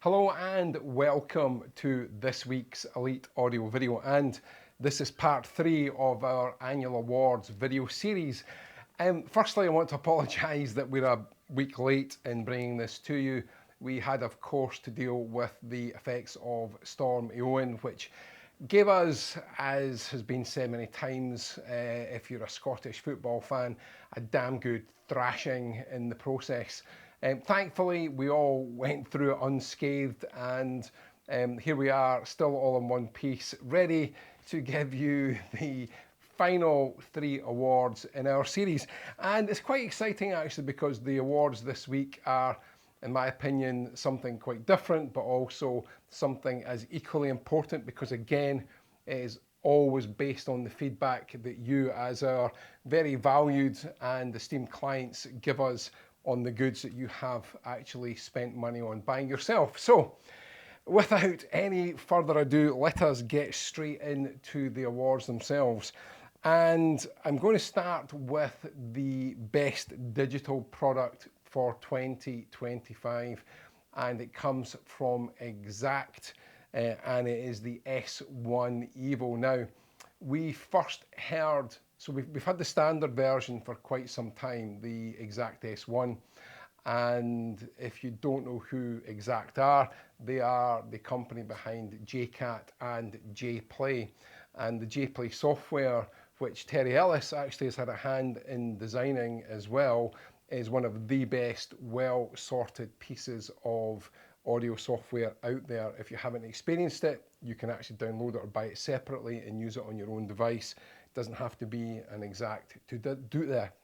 Hello and welcome to this week's Elite Audio video, and this is part 3 of our annual awards video series. Firstly, I want to apologise that we're a week late in bringing this to you. We had, of course, to deal with the effects of Storm Eowyn, which gave us, as has been said many times, if you're a Scottish football fan, a damn good thrashing in the process. Thankfully, we all went through it unscathed, and here we are, still all in one piece, ready to give you the final 3 awards in our series. And it's quite exciting actually, because the awards this week are, in my opinion, something quite different, but also something as equally important, because again, it is always based on the feedback that you, as our very valued and esteemed clients, give us on the goods that you have actually spent money on buying yourself. So without any further ado, let us get straight into the awards themselves. And I'm going to start with the best digital product for 2025, and it comes from Exact, and it is the S1 Evo. Now, we first heard, so we've had the standard version for quite some time, the Exact S1, and if you don't know who Exact are, they are the company behind JCat and JPlay, and the JPlay software, which Terry Ellis actually has had a hand in designing as well, is one of the best well sorted pieces of audio software out there. If you haven't experienced it, you can actually download it or buy it separately and use it on your own device. It doesn't have to be an Exact to do that.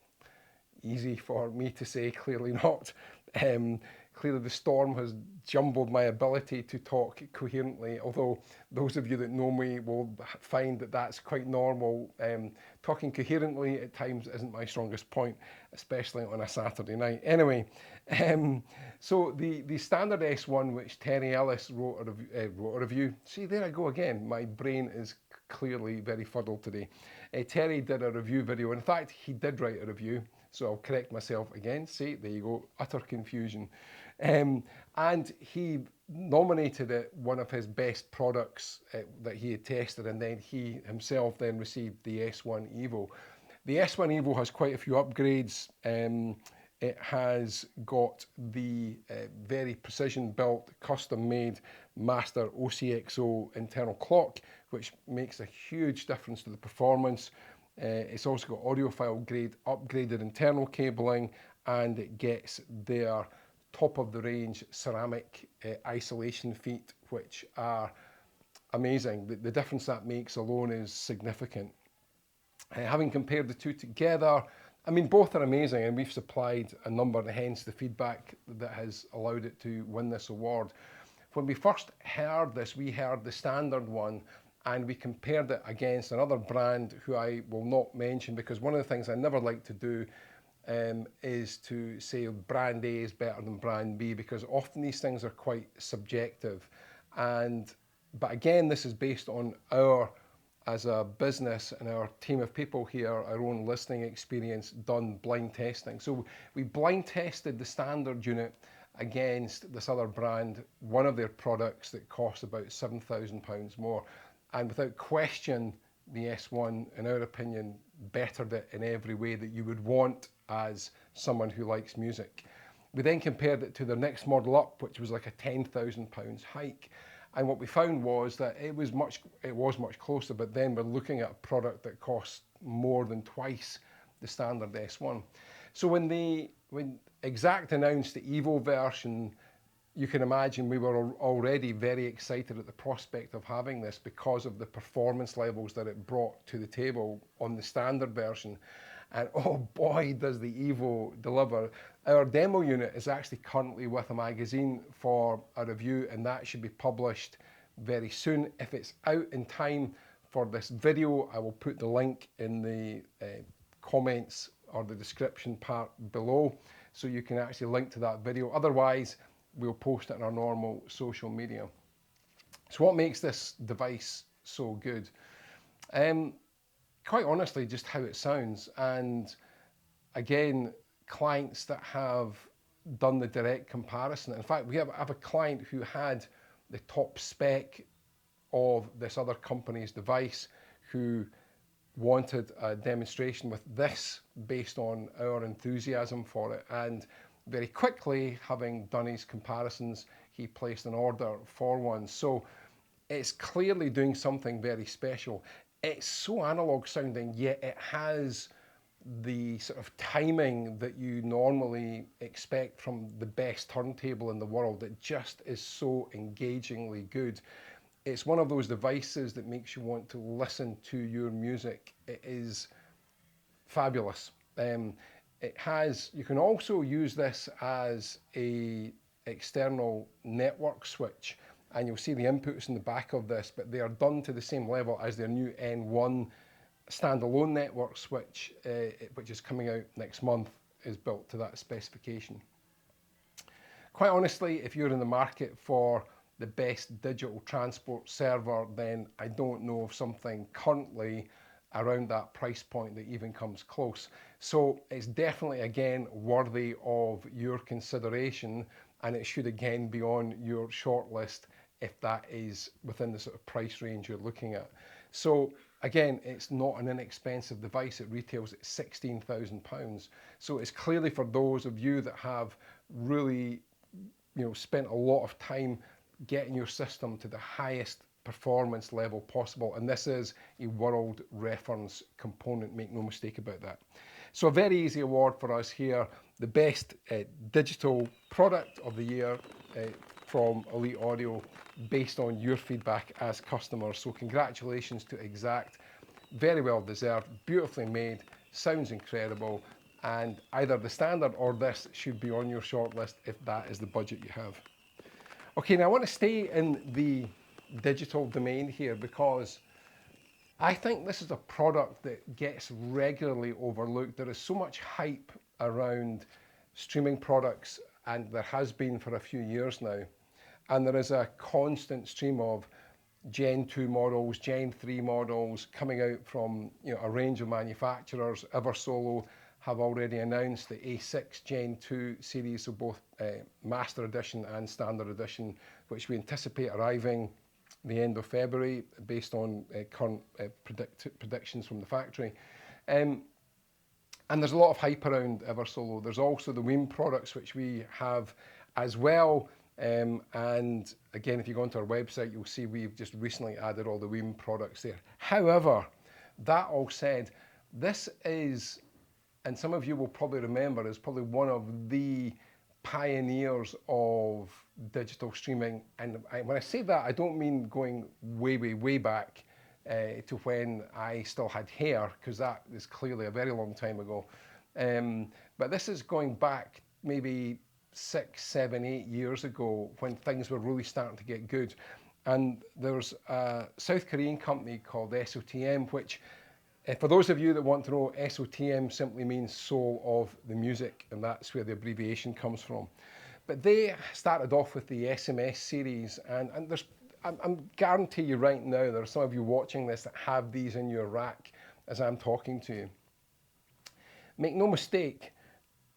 Easy for me to say, clearly not. Clearly the storm has jumbled my ability to talk coherently, although those of you that know me will find that that's quite normal. Talking coherently at times isn't my strongest point, especially on a Saturday night. Anyway, so the standard S1, which Terry Ellis wrote a review. See, there I go again. My brain is clearly very fuddled today. Terry did a review video. In fact, he did write a review, so I'll correct myself again. See, there you go, utter confusion. And he nominated it one of his best products that he had tested, and then he himself then received the S1 Evo. The S1 Evo has quite a few upgrades. It has got the very precision-built, custom-made master OCXO internal clock, which makes a huge difference to the performance. It's also got audiophile grade upgraded internal cabling, and it gets their top-of-the-range ceramic isolation feet, which are amazing. The difference that makes alone is significant. Having compared the two together, I mean, both are amazing, and we've supplied a number, and hence the feedback that has allowed it to win this award. When we first heard this, we heard the standard one, and we compared it against another brand who I will not mention, because one of the things I never like to do is to say brand A is better than brand B, because often these things are quite subjective. But again, this is based on our, as a business and our team of people here, our own listening experience, done blind testing. So we blind tested the standard unit against this other brand, one of their products that costs about £7,000 more. And without question, the S1, in our opinion, bettered it in every way that you would want as someone who likes music. We then compared it to the next model up, which was like a £10,000 hike. And what we found was that it was much closer, but then we're looking at a product that costs more than twice the standard S1. So when Exact announced the Evo version, you can imagine we were already very excited at the prospect of having this, because of the performance levels that it brought to the table on the standard version. And oh boy, does the Evo deliver. Our demo unit is actually currently with a magazine for a review, and that should be published very soon. If it's out in time for this video, I will put the link in the comments or the description part below, so you can actually link to that video. Otherwise, we'll post it on our normal social media. So what makes this device so good? Quite honestly, just how it sounds. And again, clients that have done the direct comparison. In fact, we have a client who had the top spec of this other company's device, who wanted a demonstration with this based on our enthusiasm for it, and very quickly, having done his comparisons, he placed an order for one. So it's clearly doing something very special. It's so analog sounding, yet it has the sort of timing that you normally expect from the best turntable in the world. It just is so engagingly good. It's one of those devices that makes you want to listen to your music. It is fabulous. You can also use this as a external network switch, and you'll see the inputs in the back of this, but they are done to the same level as their new N1 standalone network switch, which is coming out next month, is built to that specification. Quite honestly, if you're in the market for the best digital transport server, then I don't know of something currently around that price point that even comes close. So it's definitely, again, worthy of your consideration, and it should again be on your shortlist if that is within the sort of price range you're looking at. So again, it's not an inexpensive device. It retails at £16,000. So it's clearly for those of you that have really, spent a lot of time getting your system to the highest performance level possible. And this is a world reference component, make no mistake about that. So a very easy award for us here, the best digital product of the year from Elite Audio, based on your feedback as customers. So congratulations to Exact, very well deserved, beautifully made, sounds incredible, and either the standard or this should be on your shortlist if that is the budget you have. Okay, now I want to stay in the digital domain here, because I think this is a product that gets regularly overlooked. There is so much hype around streaming products, and there has been for a few years now. And there is a constant stream of Gen 2 models, Gen 3 models coming out from a range of manufacturers. Eversolo have already announced the A6 Gen 2 series, so both Master Edition and Standard Edition, which we anticipate arriving the end of February based on current predictions from the factory. And there's a lot of hype around Eversolo. There's also the Weem products, which we have as well. And again, if you go onto our website, you'll see we've just recently added all the Weem products there. However, that all said, this is, and some of you will probably remember, is probably one of the pioneers of digital streaming. And when I say that, I don't mean going way, way, way back to when I still had hair, because that is clearly a very long time ago. But this is going back maybe 6, 7, 8 years ago, when things were really starting to get good. And there's a South Korean company called SOTM, which, for those of you that want to know, SOTM simply means Soul of the Music, and that's where the abbreviation comes from. But they started off with the SMS series, and I'm guarantee you right now, there are some of you watching this that have these in your rack as I'm talking to you. Make no mistake,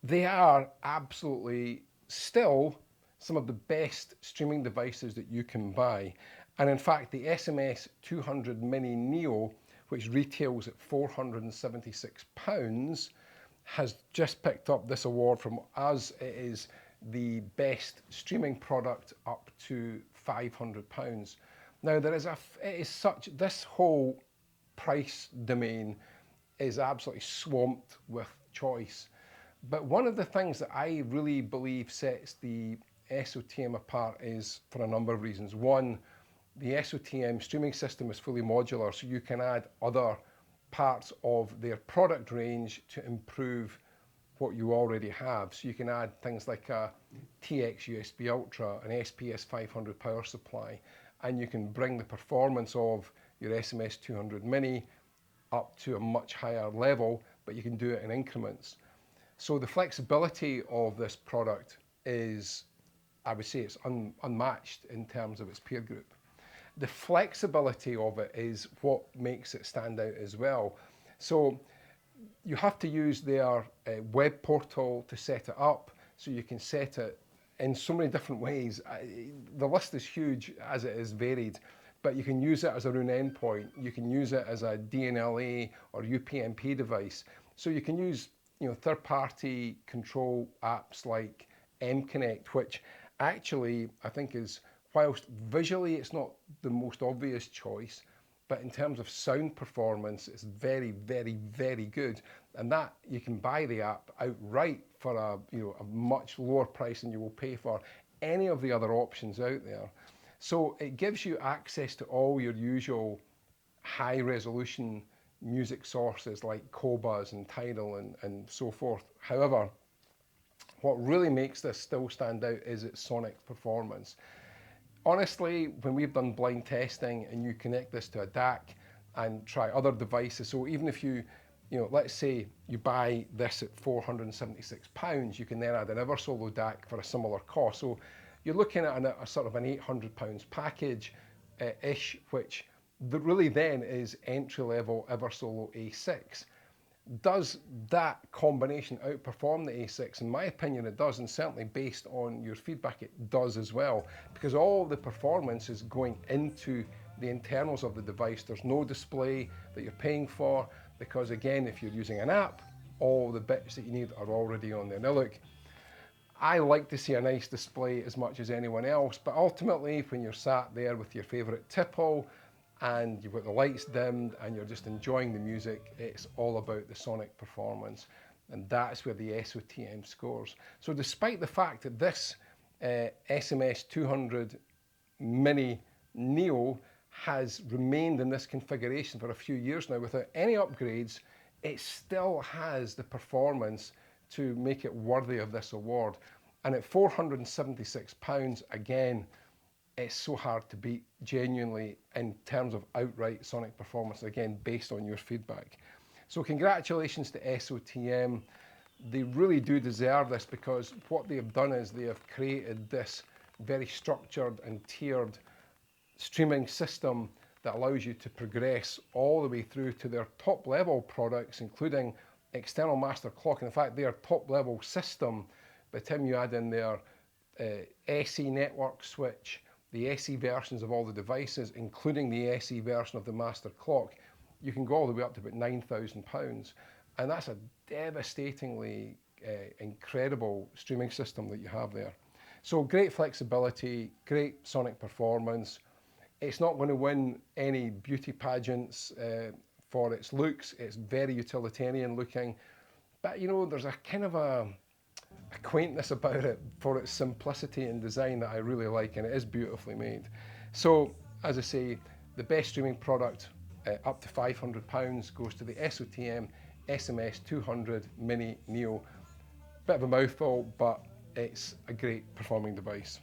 they are absolutely still some of the best streaming devices that you can buy. And in fact, the SMS 200 Mini Neo, which retails at £476, has just picked up this award from us. It is the best streaming product up to £500. Now, this whole price domain is absolutely swamped with choice. But one of the things that I really believe sets the SOTM apart is for a number of reasons. One, the SOTM streaming system is fully modular, so you can add other parts of their product range to improve what you already have. So you can add things like a TX USB Ultra, an SPS 500 power supply, and you can bring the performance of your SMS 200 Mini up to a much higher level, but you can do it in increments. So the flexibility of this product is, I would say, it's unmatched in terms of its peer group. The flexibility of it is what makes it stand out as well. So you have to use their web portal to set it up. So you can set it in so many different ways. The list is huge as it is varied, but you can use it as a roon endpoint. You can use it as a DNLA or UPnP device. So you can use, third-party control apps like mConnect, which actually I think is, whilst visually it's not the most obvious choice, but in terms of sound performance, it's very, very, very good. And that you can buy the app outright for a much lower price than you will pay for any of the other options out there. So it gives you access to all your usual high resolution music sources like Qobuz and Tidal and so forth. However, what really makes this still stand out is its sonic performance. Honestly, when we've done blind testing and you connect this to a DAC and try other devices, so even if let's say you buy this at £476, you can then add an Eversolo DAC for a similar cost. So you're looking at a sort of an £800 package ish, which really then is entry-level Eversolo A6. Does that combination outperform the A6? In my opinion, it does, and certainly based on your feedback, it does as well, because all the performance is going into the internals of the device. There's no display that you're paying for, because again, if you're using an app, all the bits that you need are already on there. Now look, I like to see a nice display as much as anyone else, but ultimately when you're sat there with your favorite tipple and you've got the lights dimmed and you're just enjoying the music, it's all about the sonic performance, and that's where the SOTM scores. So despite the fact that this SMS 200 Mini Neo has remained in this configuration for a few years now without any upgrades, it still has the performance to make it worthy of this award. And at £476, again, it's so hard to beat, genuinely, in terms of outright sonic performance, again, based on your feedback. So congratulations to SOTM. They really do deserve this, because what they have done is they have created this very structured and tiered streaming system that allows you to progress all the way through to their top level products, including external master clock. And in fact, their top level system, by the time you add in their SE network switch, the SE versions of all the devices, including the SE version of the master clock, you can go all the way up to about £9,000. And that's a devastatingly incredible streaming system that you have there. So great flexibility, great sonic performance. It's not going to win any beauty pageants for its looks. It's very utilitarian looking, but there's a kind of a quaintness about it for its simplicity and design that I really like, and it is beautifully made. So as I say, the best streaming product up to £500 goes to the SOTM SMS 200 Mini Neo. Bit of a mouthful, but it's a great performing device.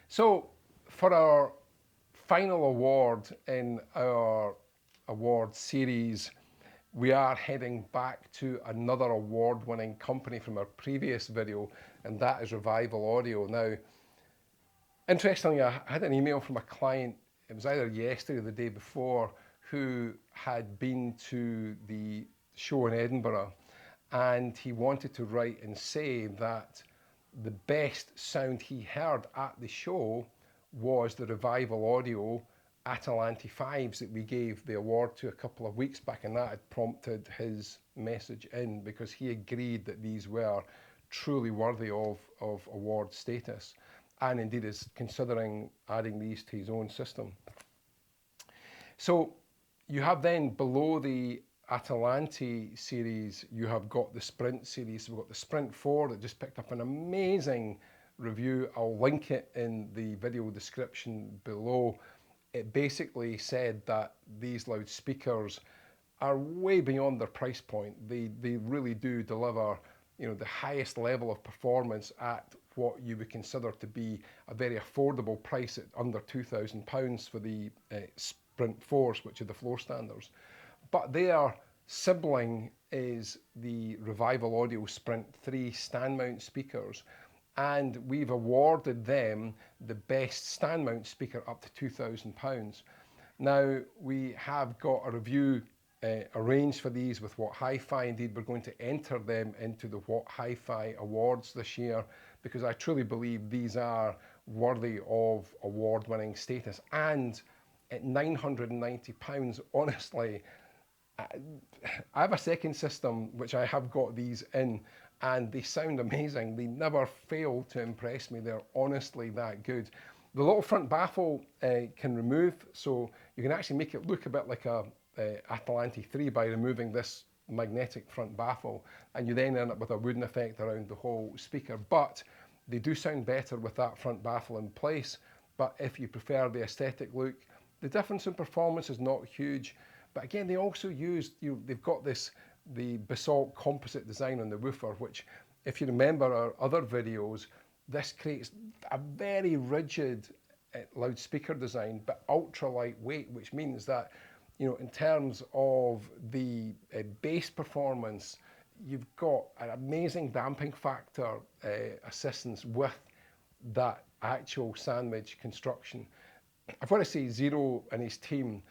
So for our final award in our award series, we are heading back to another award-winning company from our previous video, and that is Revival Audio. Now, interestingly, I had an email from a client, it was either yesterday or the day before, who had been to the show in Edinburgh, and he wanted to write and say that the best sound he heard at the show was the Revival Audio Atalanti 5s that we gave the award to a couple of weeks back, and that had prompted his message in, because he agreed that these were truly worthy of award status, and indeed is considering adding these to his own system. So you have then below the Atalanti series, you have got the Sprint series. So we've got the Sprint 4 that just picked up an amazing review. I'll link it in the video description below. It basically said that these loudspeakers are way beyond their price point. They really do deliver, the highest level of performance at what you would consider to be a very affordable price at under £2,000 for the Sprint 4s, which are the floor standards. But their sibling is the Revival Audio Sprint 3 stand mount speakers, and we've awarded them the best stand mount speaker up to £2,000. Now, we have got a review arranged for these with What HiFi. Indeed, we're going to enter them into the What HiFi Awards this year, because I truly believe these are worthy of award-winning status. And at £990, honestly, I have a second system which I have got these in, and they sound amazing. They never fail to impress me. They're honestly that good. The little front baffle can remove, so you can actually make it look a bit like a Atlanti 3 by removing this magnetic front baffle, and you then end up with a wooden effect around the whole speaker. But they do sound better with that front baffle in place. But if you prefer the aesthetic look, the difference in performance is not huge. But again, they also use, they've got the basalt composite design on the woofer, which, if you remember our other videos, this creates a very rigid loudspeaker design, but ultra lightweight, which means that, in terms of the bass performance, you've got an amazing damping factor assistance with that actual sandwich construction. I've got to say, Zero and his team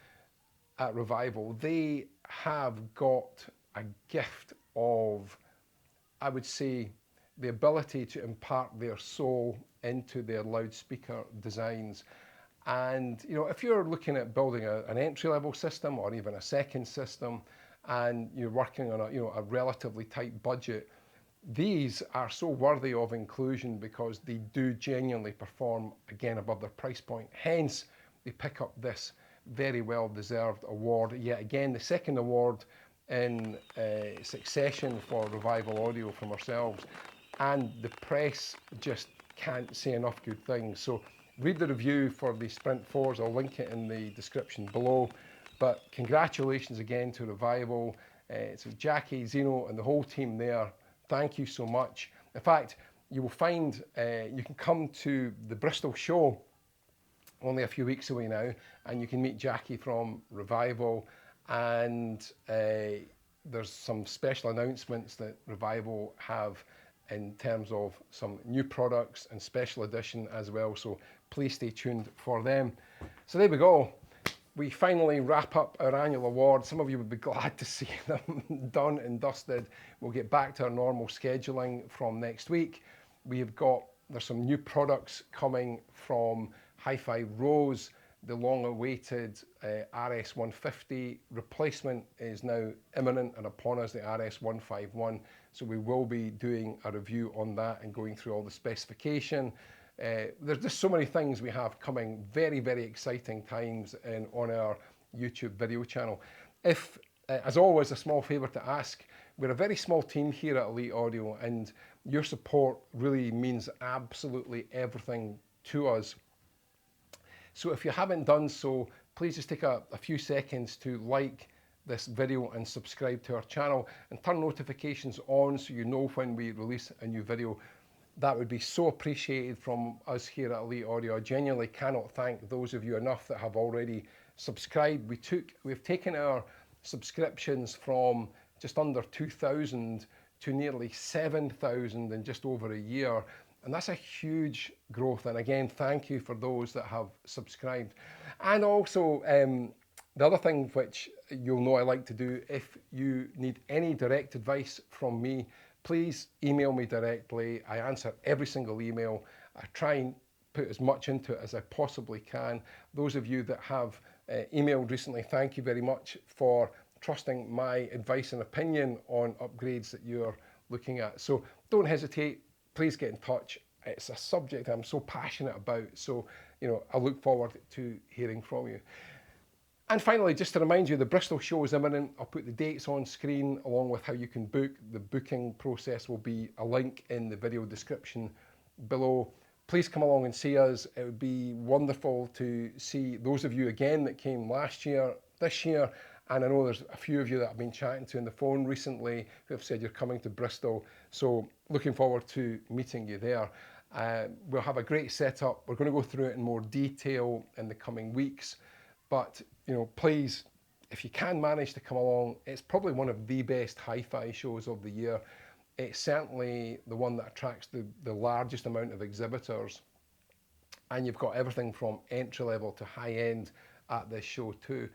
at Revival, they have got a gift of, I would say, the ability to impart their soul into their loudspeaker designs. And if you're looking at building an entry-level system or even a second system, and you're working on a relatively tight budget, these are so worthy of inclusion because they do genuinely perform, again, above their price point. Hence, they pick up this very well-deserved award. Yet again, the second award in succession for Revival Audio from ourselves, and the press just can't say enough good things. So read the review for the Sprint 4s, I'll link it in the description below. But congratulations again to Revival, to Jackie, Zeno and the whole team there. Thank you so much. In fact, you will find you can come to the Bristol show only a few weeks away now, and you can meet Jackie from Revival, and there's some special announcements that Revival have in terms of some new products and special edition as well, so please stay tuned for them. So there we go. We finally wrap up our annual awards. Some of you would be glad to see them done and dusted. We'll get back to our normal scheduling from next week. There's some new products coming from HiFi Rose. The long-awaited RS150 replacement is now imminent and upon us, the RS151. So we will be doing a review on that and going through all the specification. There's just so many things we have coming, very, very exciting times on our YouTube video channel. If, as always, a small favour to ask, we're a very small team here at Elite Audio, and your support really means absolutely everything to us. So if you haven't done so, please just take a few seconds to like this video and subscribe to our channel and turn notifications on so you know when we release a new video. That would be so appreciated from us here at Elite Audio. I genuinely cannot thank those of you enough that have already subscribed. We've taken our subscriptions from just under 2,000 to nearly 7,000 in just over a year. And that's a huge growth. And again, thank you for those that have subscribed. And also, the other thing which you'll know I like to do, if you need any direct advice from me, please email me directly. I answer every single email. I try and put as much into it as I possibly can. Those of you that have emailed recently, thank you very much for trusting my advice and opinion on upgrades that you're looking at. So don't hesitate. Please get in touch. It's a subject I'm so passionate about, so I look forward to hearing from you. And finally, just to remind you, the Bristol show is imminent. I'll put the dates on screen along with how you can book. The booking process will be a link in the video description below. Please come along and see us. It would be wonderful to see those of you again that came last year, this year. And I know there's a few of you that I've been chatting to on the phone recently who have said you're coming to Bristol. So looking forward to meeting you there. We'll have a great setup. We're going to go through it in more detail in the coming weeks. But, please, if you can manage to come along, it's probably one of the best hi-fi shows of the year. It's certainly the one that attracts the largest amount of exhibitors. And you've got everything from entry level to high end at this show too.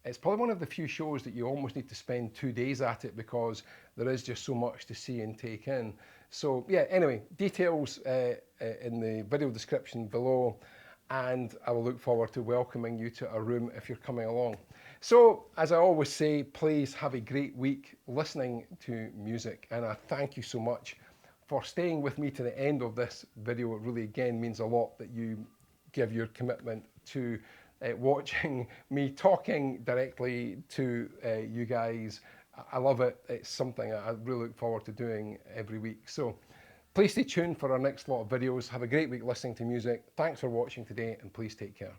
it's probably one of the few shows that you almost need to spend 2 days at it, because there is just so much to see and take in. So yeah, anyway, details in the video description below, and I will look forward to welcoming you to our room if you're coming along. So, as I always say, please have a great week listening to music, and I thank you so much for staying with me to the end of this video. It really, again, means a lot that you give your commitment to watching me talking directly to you guys. I love it. It's something I really look forward to doing every week. So please stay tuned for our next lot of videos. Have a great week listening to music. Thanks for watching today, and please take care.